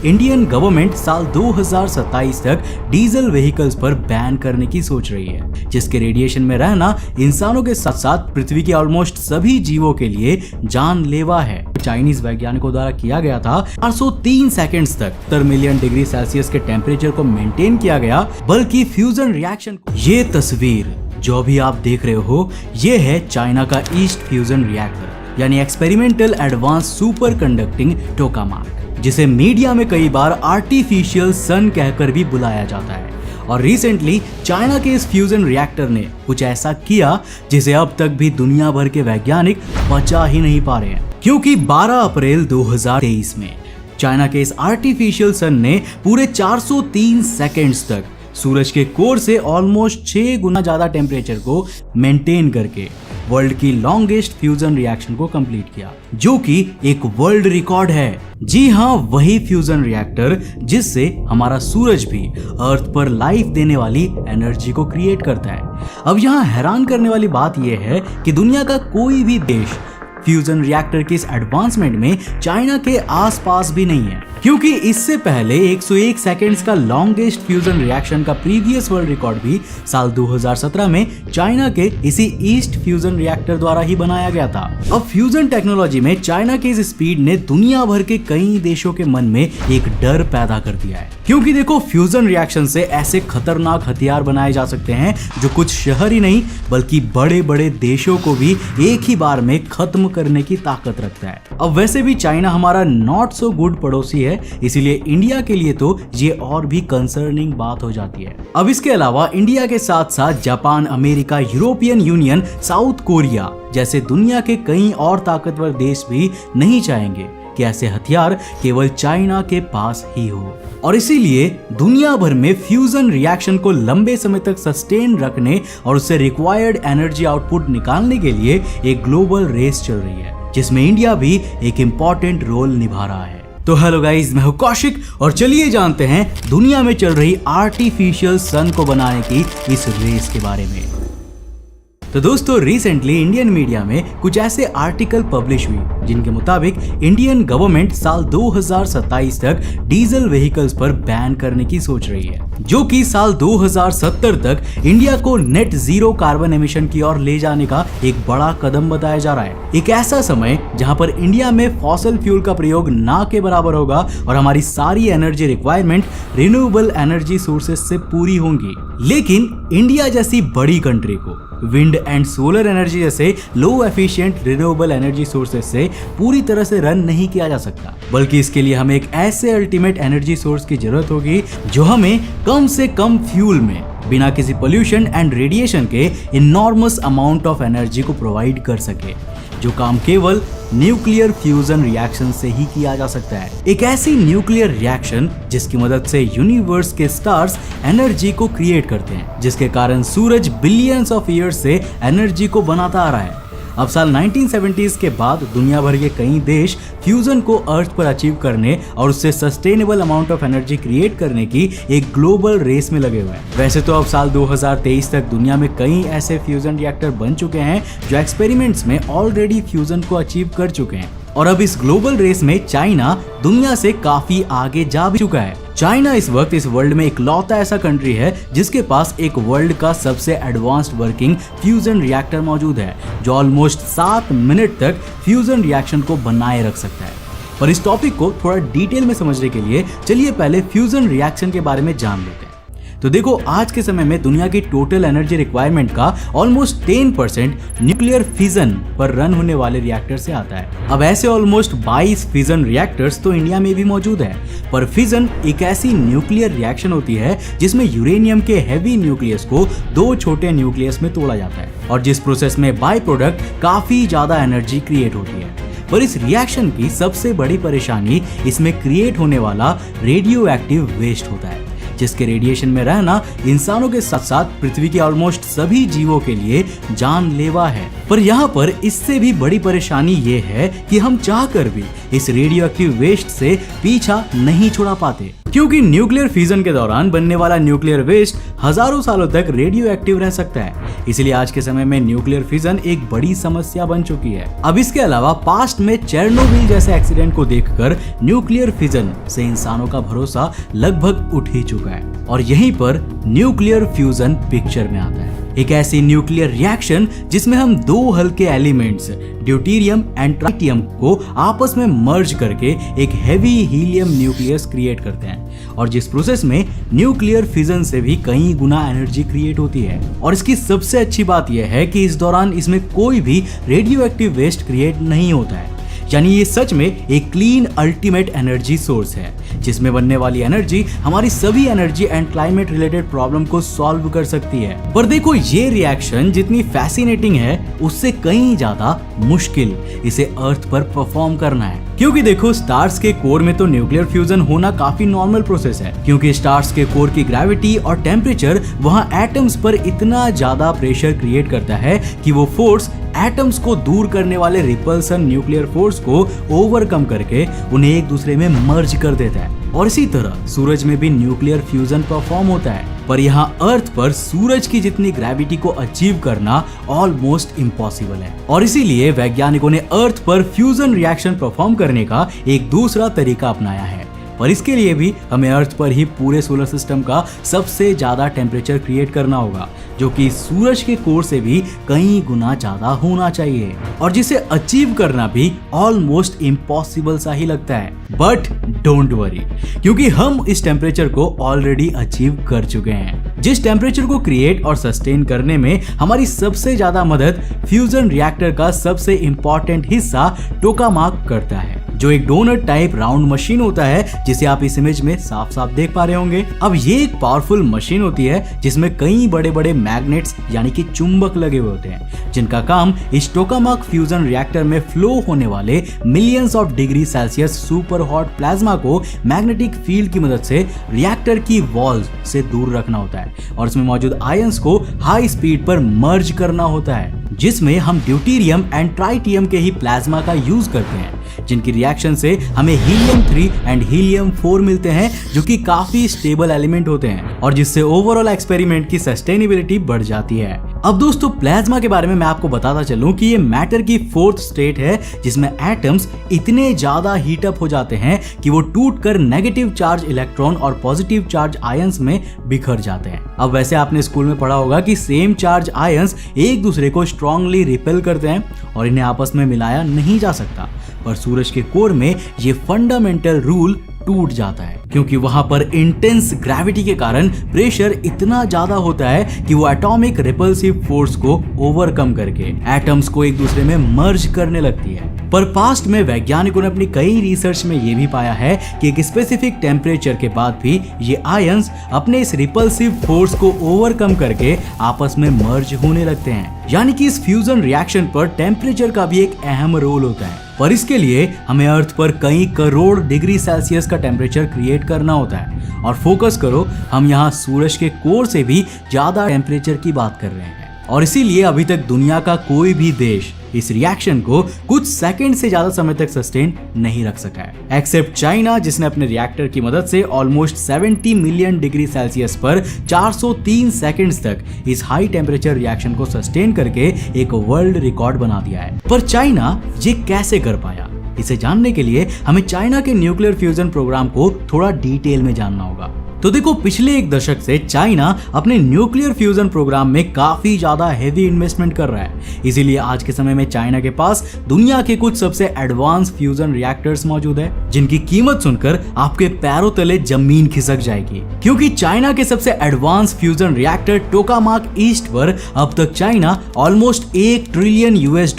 Indian government साल 2027 तक diesel vehicles पर बैन करने की सोच रही है, जिसके रेडिएशन में रहना इंसानों के साथ साथ पृथ्वी के ऑलमोस्ट सभी जीवों के लिए जानलेवा है। चाइनीज वैज्ञानिकों द्वारा किया गया था 403 सेकंड्स तक 70 मिलियन डिग्री सेल्सियस के टेम्परेचर को मेंटेन किया गया। बल्कि फ्यूजन रिएक्शन, ये तस्वीर जो भी आप देख रहे हो, ये है चाइना का ईस्ट फ्यूजन रिएक्टर यानी एक्सपेरिमेंटल एडवांस सुपर कंडक्टिंग टोकामाक, जिसे मीडिया में कई बार आर्टिफिशियल सन कहकर भी बुलाया जाता है। और रिसेंटली चाइना के इस फ्यूजन रिएक्टर ने कुछ ऐसा किया जिसे अब तक भी दुनिया भर के वैज्ञानिक बचा ही नहीं पा रहे हैं, क्योंकि 12 अप्रैल 2023 में चाइना के इस आर्टिफिशियल सन ने पूरे 403 सेकेंड्स तक सूरज के कोर से ऑलमोस्ट 6 गुना ज्यादा टेम्परेचर को मेंटेन करके वर्ल्ड की लॉन्गेस्ट फ्यूजन रिएक्शन को कंप्लीट किया, जो कि एक वर्ल्ड रिकॉर्ड है। जी हाँ, वही फ्यूजन रिएक्टर जिससे हमारा सूरज भी अर्थ पर लाइफ देने वाली एनर्जी को क्रिएट करता है। अब यहाँ हैरान करने वाली बात यह है कि दुनिया का कोई भी देश फ्यूजन रिएक्टर के इस एडवांसमेंट में चाइना के आसपास भी नहीं है, क्योंकि इससे पहले 101 सेकेंड्स का लॉन्गेस्ट फ्यूजन रिएक्शन का प्रीवियस वर्ल्ड रिकॉर्ड भी साल 2017 में चाइना के इसी ईस्ट फ्यूजन रिएक्टर द्वारा ही बनाया गया था। अब फ्यूजन टेक्नोलॉजी में चाइना के इस स्पीड ने दुनिया भर के कई देशों के मन में एक डर पैदा कर दिया है, क्योंकि देखो फ्यूजन रिएक्शन से ऐसे खतरनाक हथियार बनाए जा सकते हैं जो कुछ शहर ही नहीं बल्कि बड़े बड़े देशों को भी एक ही बार में खत्म करने की ताकत रखता है। अब वैसे भी चाइना हमारा नॉट सो गुड पड़ोसी है, इसीलिए इंडिया के लिए तो ये और भी कंसर्निंग बात हो जाती है। अब इसके अलावा इंडिया के साथ साथ Japan, America, European union, south Korea जैसे दुनिया के कई और ताकतवर देश भी नहीं चाहेंगे कि ऐसे हथियार केवल चाइना के पास ही हो। और इसीलिए दुनिया भर में फ्यूजन रिएक्शन को लंबे समय तक सस्टेन रखने और उससे रिक्वायर्ड एनर्जी आउटपुट निकालने के लिए एक ग्लोबल रेस चल रही है, जिसमें इंडिया भी एक इम्पोर्टेंट रोल निभा रहा है। तो हेलो गाइस, मैं हूं कौशिक और चलिए जानते हैं दुनिया में चल रही आर्टिफिशियल सन को बनाने की इस रेस के बारे में। तो दोस्तों, रिसेंटली इंडियन मीडिया में कुछ ऐसे आर्टिकल पब्लिश हुई जिनके मुताबिक इंडियन गवर्नमेंट साल 2027 तक डीजल व्हीकल्स पर बैन करने की सोच रही है, जो कि साल 2070 तक इंडिया को नेट जीरो कार्बन एमिशन की ओर ले जाने का एक बड़ा कदम बताया जा रहा है। एक ऐसा समय जहां पर इंडिया में फॉसिल फ्यूल का प्रयोग ना के बराबर होगा और हमारी सारी energy requirement renewable energy sources से पूरी होंगी। लेकिन इंडिया जैसी बड़ी कंट्री को विंड एंड सोलर एनर्जी जैसे लो एफिशिएंट रिन्यूएबल एनर्जी सोर्सेज से पूरी तरह से रन नहीं किया जा सकता, बल्कि इसके लिए हमें एक ऐसे अल्टीमेट एनर्जी सोर्स की जरूरत होगी जो हमें कम से कम फ्यूल में बिना किसी पोल्यूशन एंड रेडिएशन के इनॉर्मस अमाउंट ऑफ एनर्जी को प्रोवाइड कर सके, जो काम केवल न्यूक्लियर फ्यूजन रिएक्शन से ही किया जा सकता है। एक ऐसी न्यूक्लियर रिएक्शन जिसकी मदद से यूनिवर्स के स्टार्स एनर्जी को क्रिएट करते हैं, जिसके कारण सूरज बिलियंस ऑफ ईयर्स से एनर्जी को बनाता आ रहा है। अब साल 1970s के बाद दुनिया भर के कई देश फ्यूजन को अर्थ पर अचीव करने और उससे sustainable amount of energy create करने की एक ग्लोबल रेस में लगे हुए हैं। वैसे तो अब साल 2023 तक दुनिया में कई ऐसे फ्यूजन रिएक्टर बन चुके हैं जो एक्सपेरिमेंट्स में ऑलरेडी फ्यूजन को अचीव कर चुके हैं, और अब इस ग्लोबल रेस में चाइना दुनिया से काफी आगे जा भी चुका है। चाइना इस वक्त इस वर्ल्ड में इकलौता ऐसा कंट्री है जिसके पास एक वर्ल्ड का सबसे एडवांस्ड वर्किंग फ्यूजन रिएक्टर मौजूद है, जो ऑलमोस्ट 7 मिनट तक फ्यूजन रिएक्शन को बनाए रख सकता है। पर इस टॉपिक को थोड़ा डिटेल में समझने के लिए चलिए पहले फ्यूजन रिएक्शन के बारे में जान लेते हैं। तो देखो, आज के समय में दुनिया की टोटल एनर्जी रिक्वायरमेंट का ऑलमोस्ट 10% न्यूक्लियर फिजन पर रन होने वाले रिएक्टर से आता है। अब ऐसे ऑलमोस्ट 22 फिजन रिएक्टर्स तो इंडिया में भी मौजूद है, पर फिजन एक ऐसी न्यूक्लियर रिएक्शन होती है जिसमें यूरेनियम के हैवी न्यूक्लियस को 2 छोटे न्यूक्लियस में तोड़ा जाता है, और जिस प्रोसेस में बाय प्रोडक्ट काफी ज्यादा एनर्जी क्रिएट होती है। पर इस रिएक्शन की सबसे बड़ी परेशानी इसमें क्रिएट होने वाला रेडियो एक्टिव वेस्ट होता है, जिसके रेडिएशन में रहना इंसानों के साथ साथ पृथ्वी के ऑलमोस्ट सभी जीवों के लिए जानलेवा है। पर यहाँ पर इससे भी बड़ी परेशानी ये है कि हम चाहकर भी इस रेडियो एक्टिव वेस्ट से पीछा नहीं छुड़ा पाते। क्योंकि न्यूक्लियर फ्यूजन के दौरान बनने वाला न्यूक्लियर वेस्ट हजारों सालों तक रेडियो एक्टिव रह सकता है। इसलिए आज के समय में न्यूक्लियर फ्यूजन एक बड़ी समस्या बन चुकी है। अब इसके अलावा पास्ट में चेरनोबिल जैसे एक्सीडेंट को देखकर न्यूक्लियर फ्यूजन से इंसानों का भरोसा लगभग उठ ही चुका है और यहीं पर न्यूक्लियर फ्यूजन पिक्चर में आता है। एक ऐसी न्यूक्लियर रिएक्शन जिसमें हम दो हल्के एलिमेंट्स ड्यूटेरियम एंड ट्राइटियम को आपस में मर्ज करके एक हेवी हीलियम न्यूक्लियस क्रिएट करते हैं और जिस प्रोसेस में न्यूक्लियर फिजन से भी कई गुना एनर्जी क्रिएट होती है। और इसकी सबसे अच्छी बात यह है कि इस दौरान इसमें कोई भी रेडियो एक्टिव वेस्ट क्रिएट नहीं होता है, यानी ये सच में एक क्लीन अल्टीमेट एनर्जी सोर्स है जिसमें बनने वाली एनर्जी हमारी सभी energy and climate related problem को सॉल्व कर सकती है। पर देखो, ये रिएक्शन जितनी फैसिनेटिंग है उससे कहीं ज्यादा मुश्किल इसे अर्थ पर परफॉर्म करना है। क्योंकि देखो, स्टार्स के कोर में तो न्यूक्लियर फ्यूजन होना काफी नॉर्मल प्रोसेस है, क्योंकि स्टार्स के कोर की ग्रेविटी और टेम्परेचर वहां एटम्स पर इतना ज्यादा प्रेशर क्रिएट करता है कि वो फोर्स एटम्स को दूर करने वाले रिपल्सन न्यूक्लियर फोर्स को ओवरकम करके उन्हें एक दूसरे में मर्ज कर देता है। और इसी तरह सूरज में भी न्यूक्लियर फ्यूजन परफॉर्म होता है, पर यहाँ अर्थ पर सूरज की जितनी ग्रेविटी को अचीव करना ऑलमोस्ट इम्पॉसिबल है। और इसीलिए वैज्ञानिकों ने अर्थ पर फ्यूजन रिएक्शन परफॉर्म करने का एक दूसरा तरीका अपनाया है। पर इसके लिए भी हमें अर्थ पर ही पूरे सोलर सिस्टम का सबसे ज्यादा टेम्परेचर क्रिएट करना होगा, जो कि सूरज के कोर से भी कई गुना ज्यादा होना चाहिए और जिसे अचीव करना भी ऑलमोस्ट इम्पॉसिबल सा ही लगता है। बट डोंट वरी, क्योंकि हम इस टेम्परेचर को ऑलरेडी अचीव कर चुके हैं। जिस टेम्परेचर को क्रिएट और सस्टेन करने में हमारी सबसे ज्यादा मदद फ्यूजन रिएक्टर का सबसे इंपॉर्टेंट हिस्सा टोकामाक करता है, जो एक डोनट टाइप राउंड मशीन होता है जिसे आप इस इमेज में साफ साफ देख पा रहे होंगे। अब ये एक पावरफुल मशीन होती है जिसमें कई बड़े बड़े मैग्नेट्स यानी कि चुंबक लगे हुए होते हैं, जिनका काम इस टोकामाक फ्यूजन रिएक्टर में फ्लो होने वाले millions of degree Celsius super hot plasma को मैग्नेटिक फील्ड की मदद से रिएक्टर की वॉल्स से दूर रखना होता है और इसमें मौजूद आयंस को हाई स्पीड पर मर्ज करना होता है, जिसमें हम ड्यूटेरियम एंड ट्राइटियम के ही प्लाज्मा का यूज करते हैं, जिनकी रिएक्शन से हमें हीलियम 3 एंड हीलियम 4 मिलते हैं, जो कि काफी स्टेबल एलिमेंट होते हैं और जिससे ओवरऑल एक्सपेरिमेंट की सस्टेनेबिलिटी बढ़ जाती है। अब दोस्तों, प्लाज्मा के बारे में मैं आपको बताता चलूं कि ये मैटर की फोर्थ स्टेट है जिसमें एटम्स इतने ज्यादा हीट अप हो जाते हैं कि वो टूटकर नेगेटिव चार्ज इलेक्ट्रॉन और पॉजिटिव चार्ज आयंस में बिखर जाते हैं। अब वैसे आपने स्कूल में पढ़ा होगा कि सेम चार्ज आयंस एक दूसरे को स्ट्रांगली रिपेल करते हैं और इन्हें आपस में मिलाया नहीं जा सकता, पर सूरज के कोर में ये फंडामेंटल रूल टूट जाता है, क्योंकि वहां पर इंटेंस ग्रेविटी के कारण प्रेशर इतना ज्यादा होता है कि वो एटॉमिक रिपल्सिव फोर्स को ओवरकम करके एटम्स को एक दूसरे में मर्ज करने लगती है। पर पास्ट में वैज्ञानिकों ने अपनी कई रिसर्च में ये भी पाया है कि एक स्पेसिफिक टेम्परेचर के बाद भी ये आयंस अपने इस रिपल्सिव फोर्स को ओवरकम करके आपस में मर्ज होने लगते हैं, यानी कि इस फ्यूजन रिएक्शन पर टेम्परेचर का भी एक अहम रोल होता है। पर इसके लिए हमें अर्थ पर कई करोड़ डिग्री सेल्सियस का टेम्परेचर क्रिएट करना होता है और फोकस करो, हम यहाँ सूरज के कोर से भी ज्यादा टेम्परेचर की बात कर रहे हैं। और इसीलिए अभी तक दुनिया का कोई भी देश इस रिएक्शन को कुछ सेकंड से ज्यादा समय तक सस्टेन नहीं रख सका है, एक्सेप्ट चाइना, जिसने अपने रिएक्टर की मदद से ऑलमोस्ट 70 मिलियन डिग्री सेल्सियस पर 403 सेकंड्स तक इस हाई टेम्परेचर रिएक्शन को सस्टेन करके एक वर्ल्ड रिकॉर्ड बना दिया है। पर चाइना ये कैसे कर पाया, इसे जानने के लिए हमें चाइना के न्यूक्लियर फ्यूजन प्रोग्राम को थोड़ा डिटेल में जानना होगा। तो देखो, पिछले एक दशक से चाइना अपने न्यूक्लियर फ्यूजन प्रोग्राम में काफी ज्यादा हेवी इन्वेस्टमेंट कर रहा है। इसीलिए आज के समय में चाइना के पास दुनिया के कुछ सबसे एडवांस फ्यूजन रिएक्टर्स मौजूद है, जिनकी कीमत सुनकर आपके पैरों तले जमीन खिसक जाएगी, क्योंकि चाइना के सबसे एडवांस फ्यूजन रिएक्टर टोकामाक ईस्ट पर अब तक चाइना ऑलमोस्ट $1 ट्रिलियन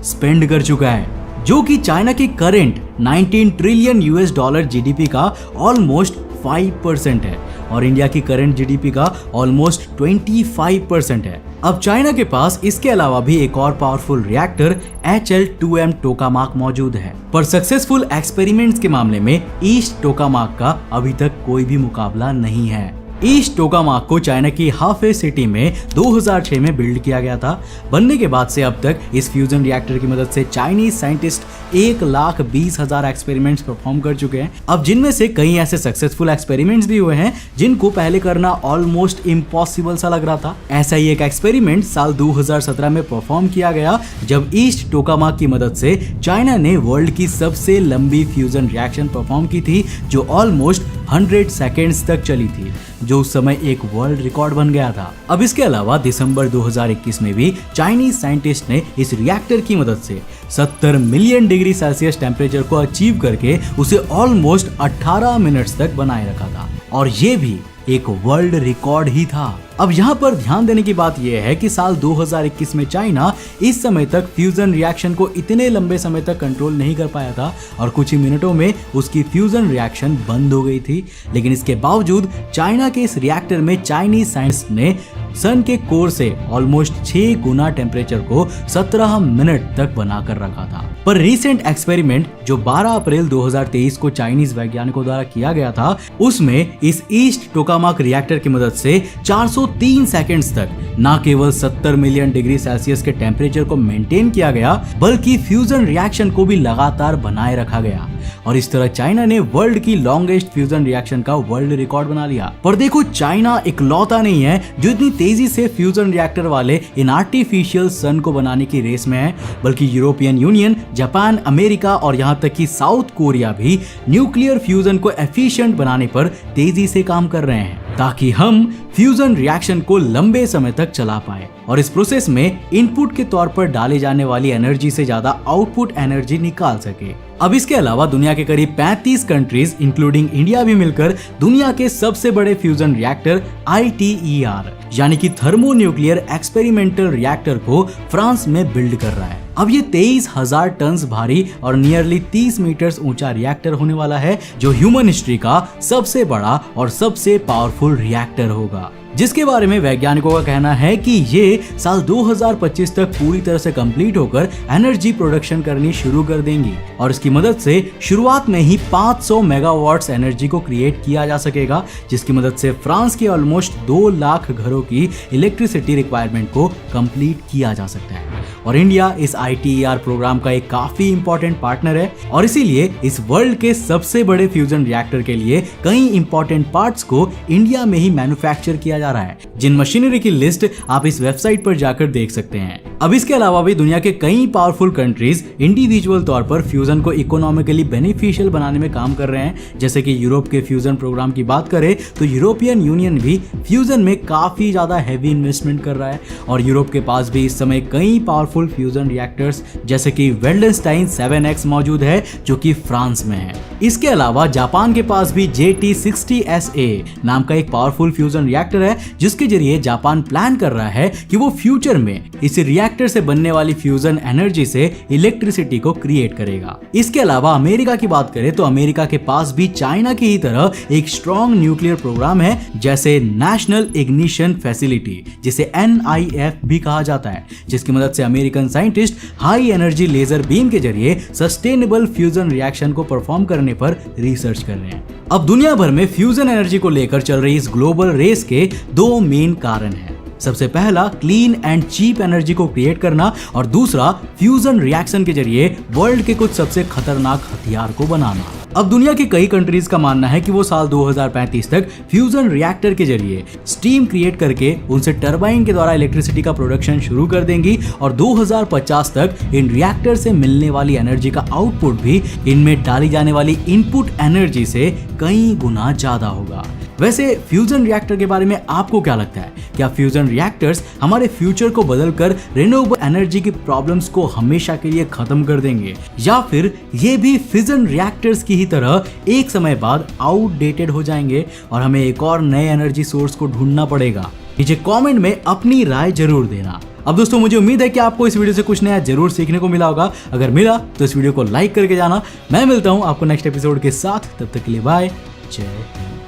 स्पेंड कर चुका है, जो कि चाइना की करेंट $19 ट्रिलियन जीडीपी का ऑलमोस्ट 5% है और इंडिया की करंट जीडीपी का ऑलमोस्ट 25% है। अब चाइना के पास इसके अलावा भी एक और पावरफुल रिएक्टर HL2M टोकामाक मौजूद है, पर सक्सेसफुल एक्सपेरिमेंट्स के मामले में ईस्ट टोकामाक का अभी तक कोई भी मुकाबला नहीं है। ईस्ट टोकामाक को चाइना की हाफे सिटी में 2006 में बिल्ड किया गया था। बनने के बाद से अब तक इस फ्यूजन रिएक्टर की मदद से चाइनीज साइंटिस्ट 1,20,000 एक्सपेरिमेंट्स परफॉर्म कर चुके हैं। अब जिनमें से कई ऐसे सक्सेसफुल एक्सपेरिमेंट्स भी हुए हैं जिनको पहले करना ऑलमोस्ट इम्पॉसिबल सा लग रहा था। ऐसा ही एक एक्सपेरिमेंट साल 2017 में परफॉर्म किया गया जब ईस्ट टोकामाक की मदद से चाइना ने वर्ल्ड की सबसे लंबी फ्यूजन रिएक्शन परफॉर्म की थी जो ऑलमोस्ट 100 सेकेंड्स तक चली थी, जो उस समय एक वर्ल्ड रिकॉर्ड बन गया था। अब इसके अलावा दिसंबर 2021 में भी चाइनीज साइंटिस्ट ने इस रिएक्टर की मदद से 70 मिलियन डिग्री सेल्सियस टेम्परेचर को अचीव करके उसे ऑलमोस्ट 18 मिनट्स तक बनाए रखा था, और ये भी एक वर्ल्ड रिकॉर्ड ही था। अब यहाँ पर ध्यान देने की बात यह है कि साल 2021 में चाइना इस समय तक फ्यूजन रिएक्शन को इतने लंबे समय तक कंट्रोल नहीं कर पाया था और कुछ ही मिनटों में उसकी फ्यूजन रिएक्शन बंद हो गई थी। लेकिन इसके बावजूद चाइना के इस रिएक्टर में चाइनीज साइंटिस्ट ने सन के कोर से ऑलमोस्ट 6 गुना टेम्परेचर को 17 मिनट तक बनाकर रखा था। पर रीसेंट एक्सपेरिमेंट जो 12 अप्रैल 2023 को चाइनीज वैज्ञानिकों द्वारा किया गया था, उसमें इस ईस्ट टोकामाक रिएक्टर की मदद से 403 सेकंड्स तक न केवल 70 मिलियन डिग्री सेल्सियस के टेम्परेचर को मेंटेन किया गया बल्कि फ्यूजन रिएक्शन को भी लगातार बनाए रखा गया, और इस तरह चाइना ने वर्ल्ड की लॉन्गेस्ट फ्यूजन रिएक्शन का वर्ल्ड रिकॉर्ड बना लिया। पर देखो, चाइना इकलौता नहीं है जो इतनी तेजी से फ्यूजन रिएक्टर वाले इन आर्टिफिशियल सन को बनाने की रेस में है, बल्कि यूरोपियन यूनियन, जापान, अमेरिका और यहाँ तक कि साउथ कोरिया भी न्यूक्लियर फ्यूजन को एफिशिएंट बनाने पर तेजी से काम कर रहे हैं ताकि हम फ्यूजन रिएक्शन को लंबे समय तक चला पाए और इस प्रोसेस में इनपुट के तौर पर डाले जाने वाली एनर्जी से ज्यादा आउटपुट एनर्जी निकाल सके। अब इसके अलावा दुनिया के करीब 35 कंट्रीज इंक्लूडिंग इंडिया भी मिलकर दुनिया के सबसे बड़े फ्यूजन रिएक्टर ITER यानी कि थर्मोन्यूक्लियर एक्सपेरिमेंटल रिएक्टर को फ्रांस में बिल्ड कर रहा है। अब ये 23,000 टन भारी और नियरली 30 मीटर्स ऊंचा रिएक्टर होने वाला है जो ह्यूमन हिस्ट्री का सबसे बड़ा और सबसे पावरफुल रिएक्टर होगा, जिसके बारे में वैज्ञानिकों का कहना है कि ये साल 2025 तक पूरी तरह से कंप्लीट होकर एनर्जी प्रोडक्शन करनी शुरू कर देंगी और इसकी मदद से शुरुआत में ही 500 मेगावाट्स एनर्जी को क्रिएट किया जा सकेगा, जिसकी मदद से फ्रांस के ऑलमोस्ट 2 लाख घरों की इलेक्ट्रिसिटी रिक्वायरमेंट को कंप्लीट किया जा सकता है। और इंडिया इस ITER प्रोग्राम का एक काफी इंपॉर्टेंट पार्टनर है और इसीलिए इस वर्ल्ड के सबसे बड़े फ्यूजन रिएक्टर के लिए कई इंपॉर्टेंट पार्ट्स को इंडिया में ही मैन्युफैक्चर किया जा रहा है, जिन मशीनरी की लिस्ट आप इस वेबसाइट पर जाकर देख सकते हैं। अब इसके अलावा भी दुनिया के कई पावरफुल कंट्रीज इंडिविजुअल तौर पर फ्यूजन को इकोनॉमिकली बेनिफिशियल बनाने में काम कर रहे हैं। जैसे कि यूरोप के फ्यूजन प्रोग्राम की बात करें तो यूरोपियन यूनियन भी फ्यूजन में काफी ज्यादा हैवी इन्वेस्टमेंट कर रहा है और यूरोप के पास भी इस समय कई पावरफुल फ्यूजन रिएक्टर्स जैसे कि वेल्डेनस्टाइन 7X मौजूद है जो कि फ्रांस में है। इसके अलावा जापान के पास भी JT60SA नाम का एक पावरफुल फ्यूजन रिएक्टर है जिसके जरिए जापान प्लान कर रहा है कि वो फ्यूचर में इस रिएक्टर से बनने वाली फ्यूजन एनर्जी से इलेक्ट्रिसिटी को क्रिएट करेगा। इसके अलावा अमेरिका की बात करें तो अमेरिका के पास भी चाइना की ही तरह एक स्ट्रॉन्ग न्यूक्लियर प्रोग्राम है जैसे नेशनल इग्निशन फैसिलिटी, जिसे NIF भी कहा जाता है, जिसकी मदद से American scientist high energy laser beam के जरिए सस्टेनेबल फ्यूजन रिएक्शन को परफॉर्म करने पर रिसर्च कर रहे हैं। अब दुनिया भर में फ्यूजन एनर्जी को लेकर चल रही इस ग्लोबल रेस के 2 मेन कारण हैं। सबसे पहला क्लीन एंड चीप एनर्जी को क्रिएट करना और दूसरा फ्यूजन रिएक्शन के जरिए वर्ल्ड के कुछ सबसे खतरनाक हथियार को बनाना। अब दुनिया के कई कंट्रीज का मानना है कि वो साल 2035 तक फ्यूजन रिएक्टर के जरिए स्टीम क्रिएट करके उनसे टरबाइन के द्वारा इलेक्ट्रिसिटी का प्रोडक्शन शुरू कर देंगी और 2050 तक इन रिएक्टर से मिलने वाली एनर्जी का आउटपुट भी इनमें डाली जाने वाली इनपुट एनर्जी से कई गुना ज्यादा होगा। वैसे फ्यूजन रिएक्टर के बारे में आपको क्या लगता है? क्या फ्यूजन रिएक्टर्स हमारे फ्यूचर को बदलकर रिन्यूएबल एनर्जी की प्रॉब्लम्स को हमेशा के लिए खत्म कर देंगे या फिर ये भी फिजन रिएक्टर्स की ही तरह एक समय बाद आउटडेटेड हो जाएंगे और हमें एक और नए एनर्जी सोर्स को ढूंढना पड़ेगा? नीचे कमेंट में अपनी राय जरूर देना। अब दोस्तों, मुझे उम्मीद है कि आपको इस वीडियो से कुछ नया जरूर सीखने को मिला होगा। अगर मिला तो इस वीडियो को लाइक करके जाना। मैं मिलता हूं आपको नेक्स्ट एपिसोड के साथ, तब तक के लिए बाय, जय हिंद।